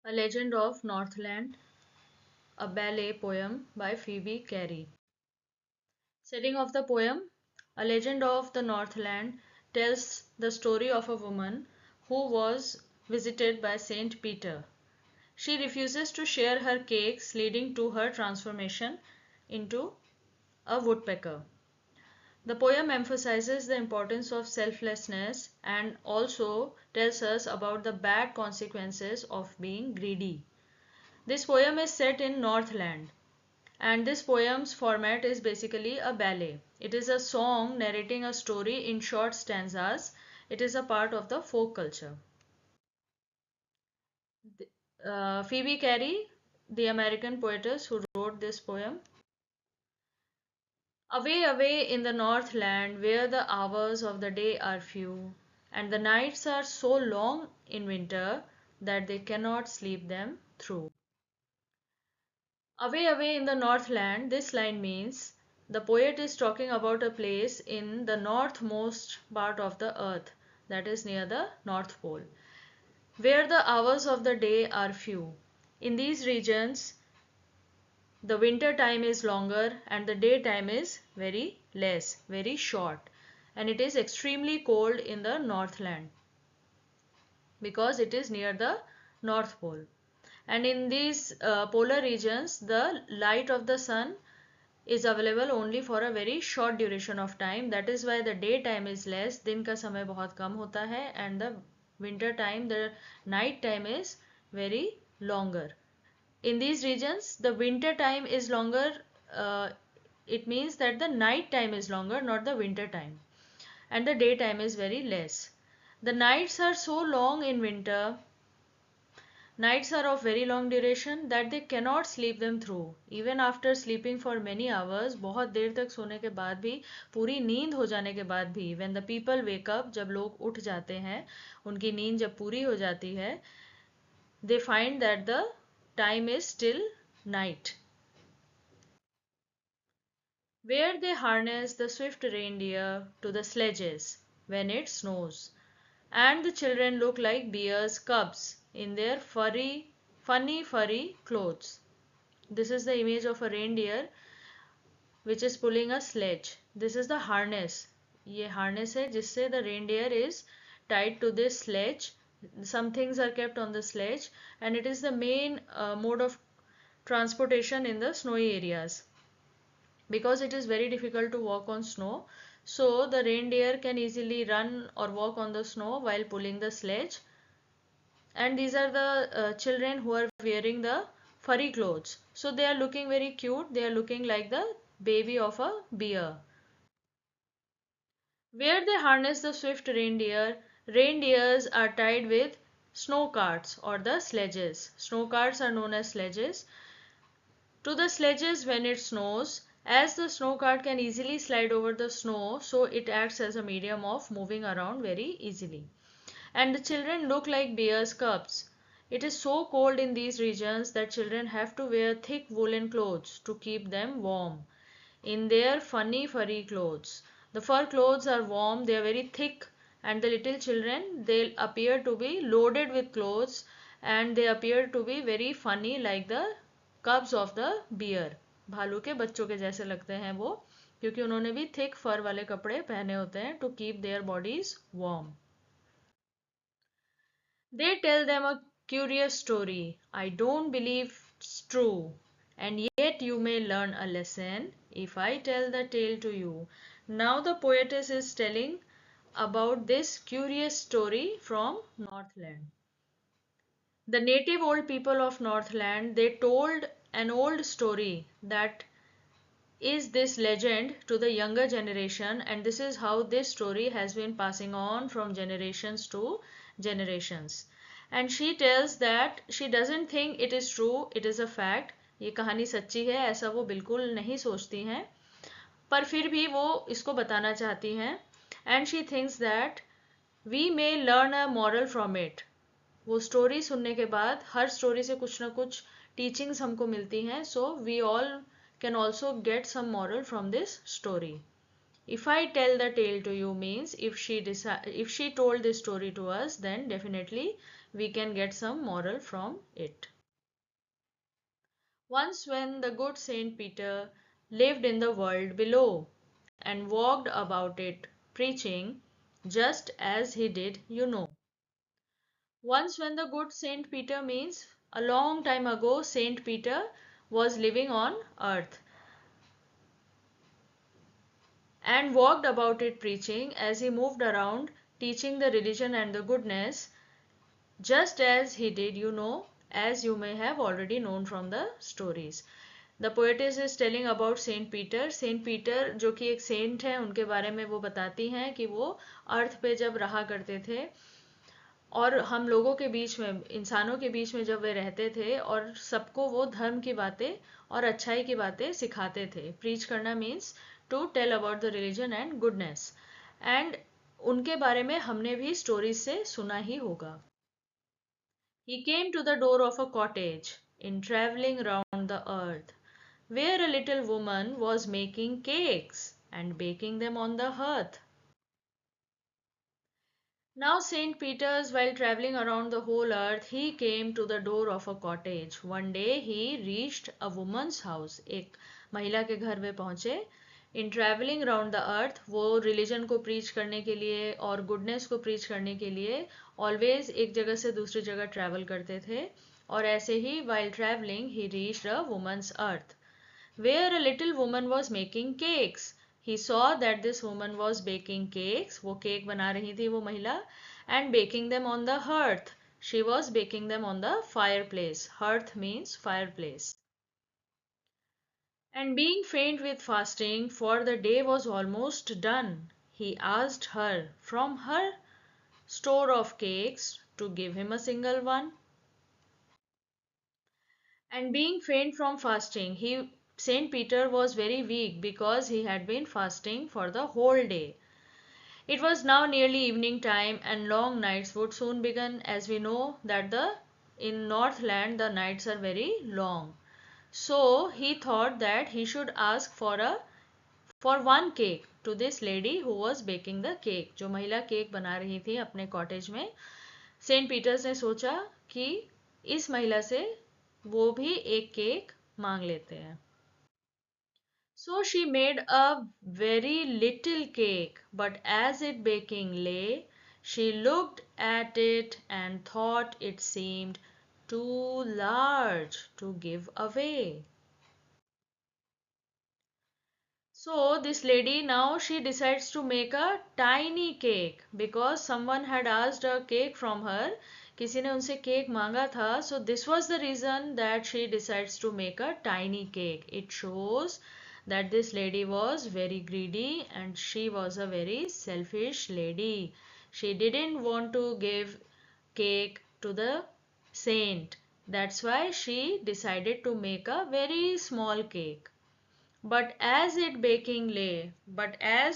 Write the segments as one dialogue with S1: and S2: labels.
S1: A Legend of Northland, a ballet poem by Phoebe Cary. Setting of the poem: A Legend of the Northland tells the story of a woman who was visited by Saint Peter. She refuses to share her cakes, leading to her transformation into a woodpecker. The poem emphasizes the importance of selflessness and also tells us about the bad consequences of being greedy. This poem is set in Northland, and this poem's format is basically a ballet. It is a song narrating a story in short stanzas. It is a part of the folk culture. Phoebe Cary, the American poetess who wrote this poem. Away, away in the Northland, where the hours of the day are few, and the nights are so long in winter that they cannot sleep them through. Away, away in the Northland, this line means the poet is talking about a place in the northmost part of the earth, that is near the North Pole, where the hours of the day are few. In these regions, the winter time is longer and the daytime is very less, very short. And it is extremely cold in the Northland because it is near the North Pole. And in these polar regions, the light of the sun is available only for a very short duration of time. That is why the daytime is less. दिन का समय बहुत कम होता है and the winter time, the night time is very longer. In these regions, the winter time is longer. Uh, it means that the night time is longer, not the winter time, and the daytime is very less. The nights are so long in winter. Nights are of very long duration that they cannot sleep them through. Even after sleeping for many hours, बहुत देर तक सोने के बाद भी, पूरी नींद हो जाने के बाद भी, when the people wake up, जब लोग उठ जाते हैं, उनकी नींद जब पूरी हो जाती है, they find that the time is still night. Where they harness the swift reindeer to the sledges when it snows, and the children look like bears' cubs in their funny furry clothes. This is the image of a reindeer which is pulling a sledge. This is the harness. ये harness है जिससे the reindeer is tied to this sledge. Some things are kept on the sledge, and it is the main mode of transportation in the snowy areas because it is very difficult to walk on snow. So the reindeer can easily run or walk on the snow while pulling the sledge. And these are the children who are wearing the furry clothes. So they are looking very cute. They are looking like the baby of a bear. Where they harness the swift reindeer, reindeers are tied with snow carts or the sledges. Snow carts are known as sledges. To the sledges when it snows, as the snow cart can easily slide over the snow, so it acts as a medium of moving around very easily. And the children look like bears' cubs. It is so cold in these regions that children have to wear thick woolen clothes to keep them warm. In their funny furry clothes. The fur clothes are warm, they are very thick, and the little children, they appear to be loaded with clothes, and they appear to be very funny like the cubs of the bear. भालू के बच्चों के जैसे लगते हैं वो, क्योंकि उन्होंने भी thick fur वाले कपड़े पहने होते हैं to keep their bodies warm. They tell them a curious story. I don't believe it's true. And yet you may learn a lesson if I tell the tale to you. Now the poetess is telling about this curious story from Northland. The native old people of Northland, they told an old story that is this legend to the younger generation, and this is how this story has been passing on from generations to generations. And she tells that she doesn't think it is true, it is a fact. ये कहानी सच्ची है ऐसा वो बिल्कुल नहीं सोचती हैं, पर फिर भी वो इसको बताना चाहती हैं. And she thinks that we may learn a moral from it. वो स्टोरी सुनने के बाद हर स्टोरी से कुछ ना कुछ टीचिंग्स हमको मिलती हैं. So we all can also get some moral from this story. If I tell the tale to you means if she told this story to us, then definitely we can get some moral from it. Once when the good Saint Peter lived in the world below and walked about it preaching, just as he did, you know. Once when the good Saint Peter means a long time ago Saint Peter was living on earth and walked about it preaching as he moved around teaching the religion and the goodness, just as he did, you know, as you may have already known from the stories. The poetess is telling about saint Peter. Saint Peter जो कि एक Saint है, उनके बारे में वो बताती हैं कि वो अर्थ पे जब रहा करते थे और हम लोगों के बीच में, इंसानों के बीच में जब वे रहते थे और सबको वो धर्म की बातें और अच्छाई की बातें सिखाते थे. प्रीच करना means to tell about the religion and goodness. And उनके बारे में हमने भी स्टोरीज से सुना ही होगा. He came to the door of a cottage in travelling round the earth, where a little woman was making cakes and baking them on the hearth. Now Saint Peter's, while travelling around the whole earth, he came to the door of a cottage. One day he reached a woman's house. एक महिला के घर में पहुंचे. इन travelling round the earth, वो religion को preach करने के लिए और गुडनेस को प्रीच करने के लिए ऑलवेज एक जगह से दूसरी जगह ट्रैवल करते थे. और ऐसे ही while travelling he reached a woman's earth where a little woman was making cakes. He saw that this woman was baking cakes. वो केक बना रही थी वो महिला. And baking them on the hearth. She was baking them on the fireplace. Hearth means fireplace. And being faint with fasting, for the day was almost done, he asked her from her store of cakes to give him a single one. And being faint from fasting, Saint Peter was very weak because he had been fasting for the whole day. It was now nearly evening time and long nights would soon begin, as we know that in Northland the nights are very long. So he thought that he should ask for one cake to this lady who was baking the cake. जो महिला cake बना रही थी अपने cottage में, Saint Peters ने सोचा कि इस महिला से वो भी एक केक मांग लेते हैं. So she made a very little cake, but as it baking lay, she looked at it and thought it seemed too large to give away. So this lady now she decides to make a tiny cake because someone had asked a cake from her. किसी ने उनसे cake मांगा था. So this was the reason that she decides to make a tiny cake. It shows that this lady was very greedy and she was a very selfish lady. She didn't want to give cake to the saint. That's why she decided to make a very small cake. But as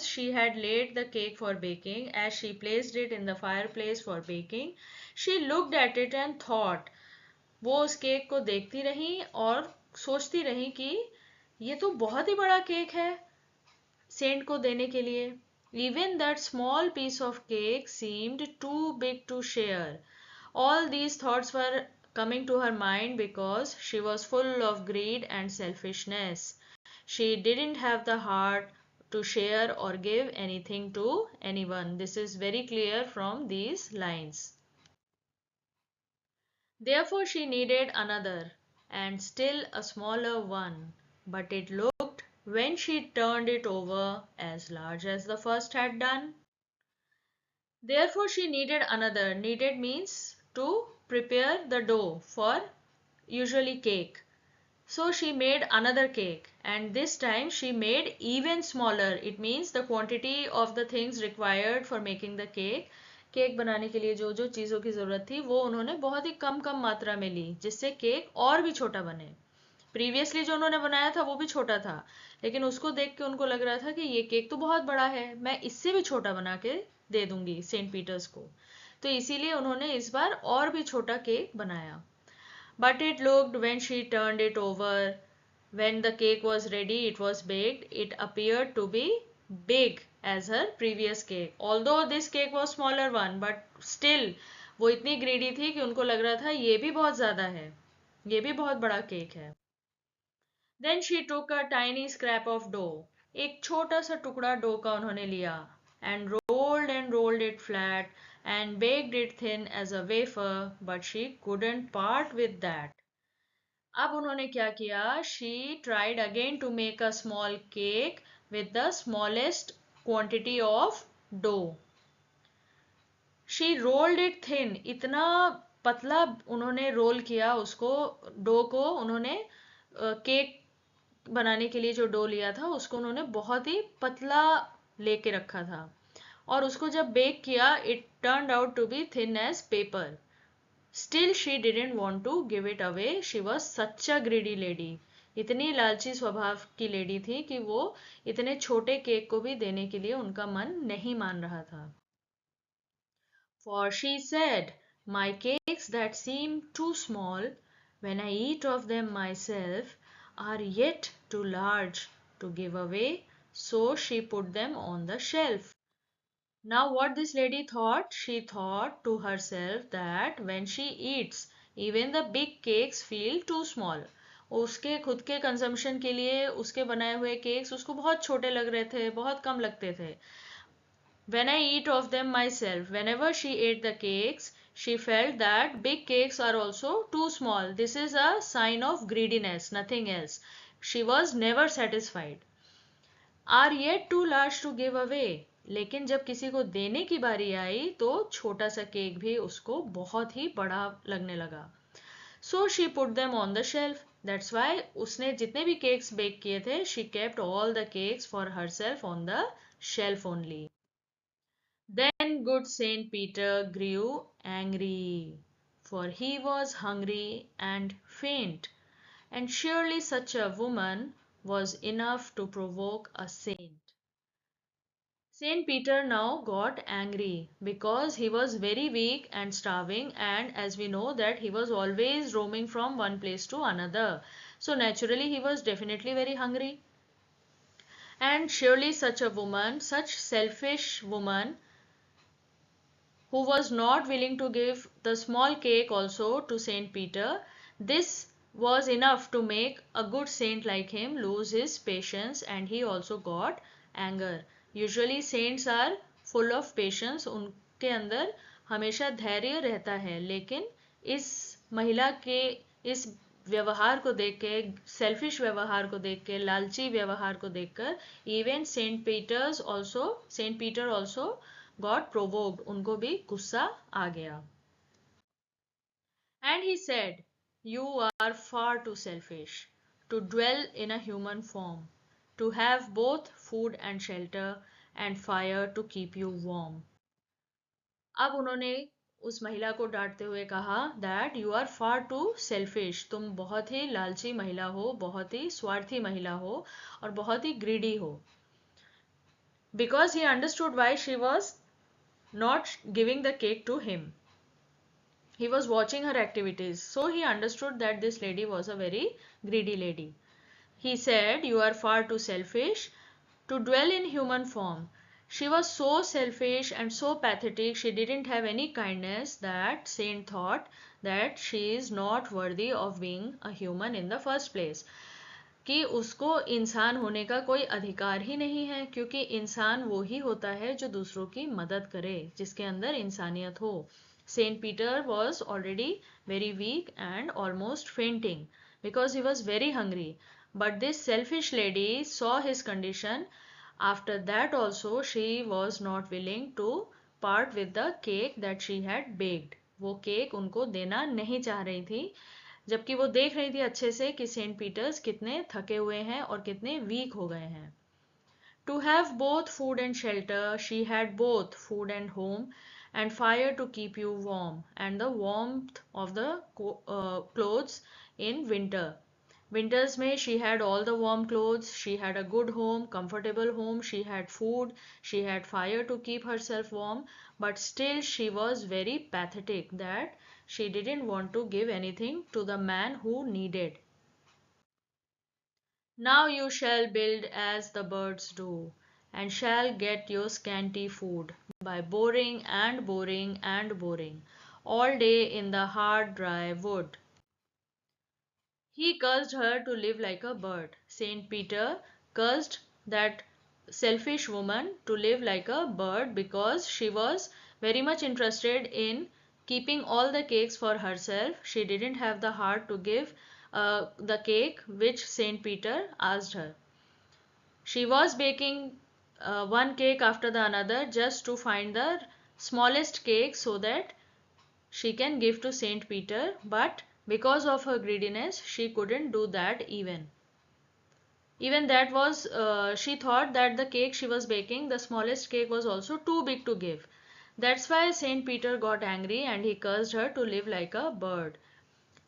S1: she had laid the cake for baking, as she placed it in the fireplace for baking, she looked at it and thought. वो उस cake को देखती रही और सोचती रही कि ये तो बहुत ही बड़ा केक है सेंट को देने के लिए. Even that small piece of cake seemed too big to share. All these thoughts were coming to her mind because she was full of greed and selfishness. She didn't have the heart to share or give anything to anyone. This is very clear from these lines. Therefore she needed another, and still a smaller one, but it looked, when she turned it over, as large as the first had done. Therefore she needed another. Needed means to prepare the dough for usually cake. So she made another cake, and this time she made even smaller. It means the quantity of the things required for making the cake. Cake बनाने के लिए जो जो चीज़ों की ज़रूरत थी वो उन्होंने बहुत ही कम कम मात्रा में ली जिससे केक और भी छोटा बने. प्रीवियसली जो उन्होंने बनाया था वो भी छोटा था, लेकिन उसको देख के उनको लग रहा था कि ये केक तो बहुत बड़ा है, मैं इससे भी छोटा बना के दे दूंगी सेंट पीटर्स को. तो इसीलिए उन्होंने इस बार और भी छोटा केक बनाया. But it looked, when she turned it over, when the cake was ready, it was baked, it appeared to be big as her previous cake. Although this cake was smaller one, but still वो इतनी greedy थी कि उनको लग रहा था ये भी बहुत ज्यादा है, ये भी बहुत बड़ा केक है. Then she took a tiny scrap of dough. एक छोटा सा टुकड़ा डो का उन्होंने लिया. And rolled it flat and baked it thin as a wafer, but she couldn't part with that. अब उन्होंने क्या किया? She tried again to make a small cake with the smallest quantity of dough. She rolled it thin. इतना पतला उन्होंने role किया उसको, dough को. उन्होंने केक बनाने के लिए जो डो लिया था उसको उन्होंने बहुत ही पतला लेके रखा था, और उसको जब बेक किया it turned out to be thin as paper. Still she didn't want to give it away. She was such a greedy lady. इतनी लालची स्वभाव की लेडी थी कि वो इतने छोटे केक को भी देने के लिए उनका मन नहीं मान रहा था. For she said, my cakes that seem too small, when I eat of them myself, are yet too large to give away. So she put them on the shelf. Now, what this lady thought? She thought to herself that when she eats, even the big cakes feel too small. उसके खुद के consumption के लिए उसके बनाए हुए cakes उसको बहुत छोटे लग रहे थे, बहुत कम लगते थे. When I eat of them myself, whenever she ate the cakes, she felt that big cakes are also too small. This is a sign of greediness, nothing else. She was never satisfied. Are yet too large to give away. लेकिन जब किसी को देने की बारी आई तो छोटा सा केक भी उसको बहुत ही बड़ा लगने लगा. So she put them on the shelf. That's why उसने जितने भी केक्स बेक किए थे, she kept all the cakes for herself on the shelf only. Then good Saint Peter grew angry, for he was hungry and faint, and surely such a woman was enough to provoke a saint. Saint Peter now got angry because he was very weak and starving, and as we know that he was always roaming from one place to another. So naturally he was definitely very hungry. And surely such a woman, such selfish woman, who was not willing to give the small cake also to Saint Peter, this was enough to make a good saint like him lose his patience, and he also got anger. Usually saints are full of patience, उनके अंदर हमेशा धैर्य रहता है, लेकिन इस महिला के इस व्यवहार को देख के, सेल्फिश व्यवहार को देख के, लालची व्यवहार को देखकर, even Saint Peter also got provoked. उनको भी गुस्सा आ गया. And he said, you are far too selfish to dwell in a human form, to have both food and shelter and fire to keep you warm. अब उन्होंने उस महिला को डांटते हुए कहा that you are far too selfish. तुम बहुत ही लालची महिला हो, बहुत ही स्वार्थी महिला हो, और बहुत ही ग्रीडी हो. Because he understood why she was not giving the cake to him. He was watching her activities, so he understood that this lady was a very greedy lady. He said, you are far too selfish to dwell in human form. She was so selfish and so pathetic, she didn't have any kindness, that saint thought that she is not worthy of being a human in the first place. कि उसको इंसान होने का कोई अधिकार ही नहीं है, क्योंकि इंसान वो ही होता है जो दूसरों की मदद करे, जिसके अंदर इंसानियत हो. Saint Peter was already very weak and almost fainting because he was very hungry. But this selfish lady saw his condition. After that also she was not willing to part with the cake that she had baked. वो cake उनको देना नहीं चाह रही थी, जबकि वो देख रही थी अच्छे से कि सेंट पीटर्स कितने थके हुए हैं और कितने वीक हो गए हैं. To have both food and shelter, she had both food and home and fire to keep you warm, and the warmth of the clothes in winter. Winters में she had all the warm clothes, she had a good home, comfortable home, she had food, she had fire to keep herself warm, but still she was very pathetic that she didn't want to give anything to the man who needed. Now you shall build as the birds do, and shall get your scanty food by boring and boring and boring. all day in the hard, dry wood. He cursed her to live like a bird. Saint Peter cursed that selfish woman to live like a bird because she was very much interested in keeping all the cakes for herself. She didn't have the heart to give the cake which Saint Peter asked her. She was baking one cake after the another just to find the smallest cake so that she can give to Saint Peter, but because of her greediness, she couldn't do that even. Even that was, she thought that the cake she was baking, the smallest cake was also too big to give. That's why Saint Peter got angry and he cursed her to live like a bird.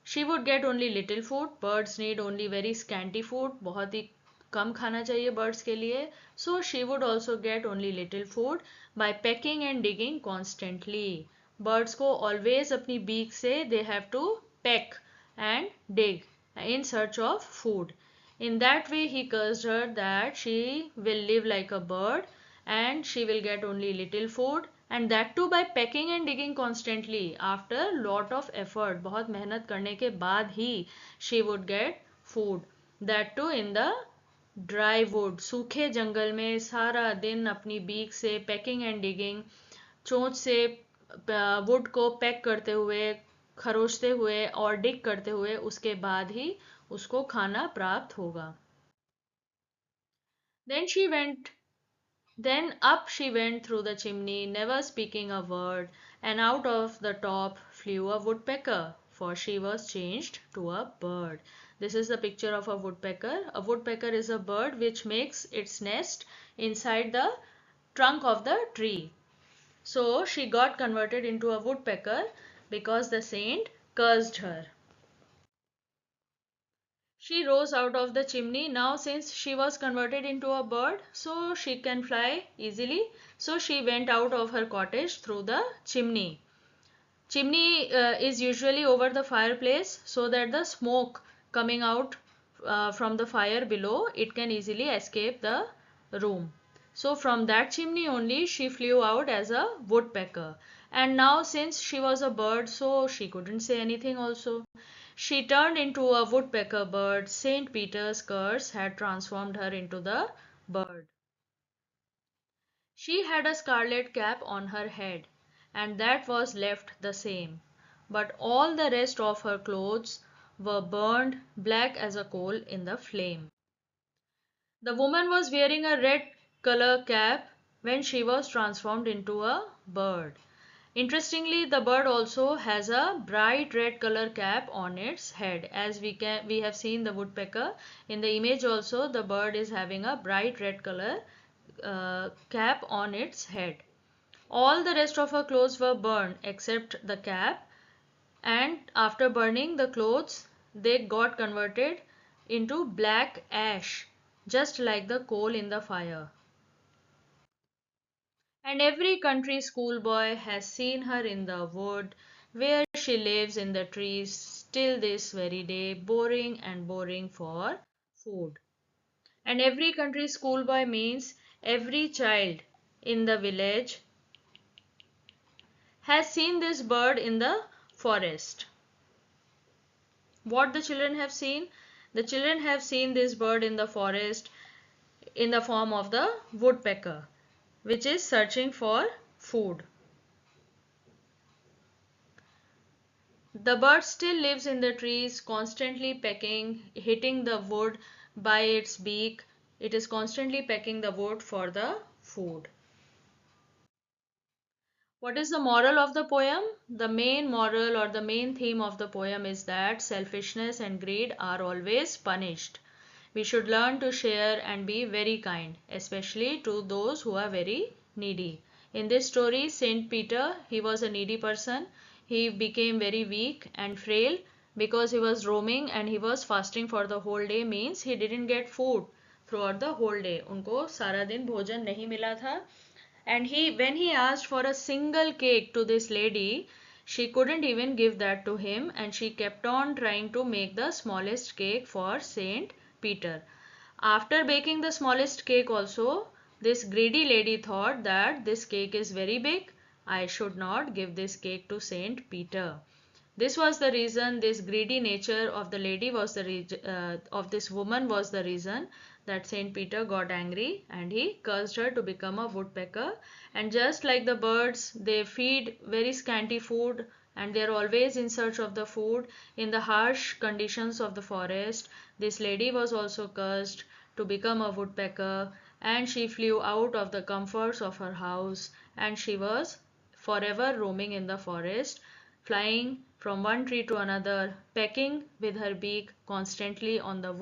S1: She would get only little food. Birds need only very scanty food. बहुत ही कम खाना चाहिए birds के लिए. So she would also get only little food by pecking and digging constantly. Birds को always अपनी beak से they have to peck and dig in search of food. In that way he cursed her that she will live like a bird and she will get only little food, and that too by pecking and digging constantly. After lot of effort, बहुत मेहनत करने के बाद ही she would get food, that too in the dry wood. सूखे जंगल में सारा दिन अपनी बीक से pecking and digging, चोंच से वुड को पैक करते हुए, खरोचते हुए और डिग करते हुए उसके बाद ही उसको खाना प्राप्त होगा. Then she went Then up she went through the chimney, never speaking a word, and out of the top flew a woodpecker, for she was changed to a bird. This is the picture of a woodpecker. A woodpecker is a bird which makes its nest inside the trunk of the tree. So she got converted into a woodpecker because the saint cursed her. She rose out of the chimney. Now since she was converted into a bird, so she can fly easily. So she went out of her cottage through the chimney. Chimney is usually over the fireplace so that the smoke coming out from the fire below, it can easily escape the room. So from that chimney only she flew out as a woodpecker. And now since she was a bird, so she couldn't say anything also. She turned into a woodpecker bird. Saint Peter's curse had transformed her into the bird. She had a scarlet cap on her head, and that was left the same. But all the rest of her clothes were burned black as a coal in the flame. The woman was wearing a red color cap when she was transformed into a bird. Interestingly, the bird also has a bright red color cap on its head. As we have seen the woodpecker in the image also, the bird is having a bright red color cap on its head. All the rest of her clothes were burned except the cap, and after burning the clothes, they got converted into black ash, just like the coal in the fire. And every country schoolboy has seen her in the wood where she lives in the trees still this very day, boring and boring for food. And every country schoolboy means every child in the village has seen this bird in the forest. What the children have seen? The children have seen this bird in the forest in the form of the woodpecker, which is searching for food. The bird still lives in the trees, constantly pecking, hitting the wood by its beak. It is constantly pecking the wood for the food. What is the moral of the poem? The main moral or the main theme of the poem is that selfishness and greed are always punished. We should learn to share and be very kind, especially to those who are very needy. In this story, Saint Peter, he was a needy person. He became very weak and frail because he was roaming and he was fasting for the whole day, means he didn't get food throughout the whole day. उनको सारा दिन भोजन नहीं मिला था. And when he asked for a single cake to this lady, she couldn't even give that to him, and she kept on trying to make the smallest cake for Saint Peter. After baking the smallest cake also, this greedy lady thought that this cake is very big, I should not give this cake to Saint Peter. This was the reason, this greedy nature of the lady was the of this woman was the reason that Saint Peter got angry and he cursed her to become a woodpecker. And just like the birds, they feed very scanty food and they are always in search of the food in the harsh conditions of the forest. This lady was also cursed to become a woodpecker, and she flew out of the comforts of her house, and she was forever roaming in the forest, flying from one tree to another, pecking with her beak constantly on the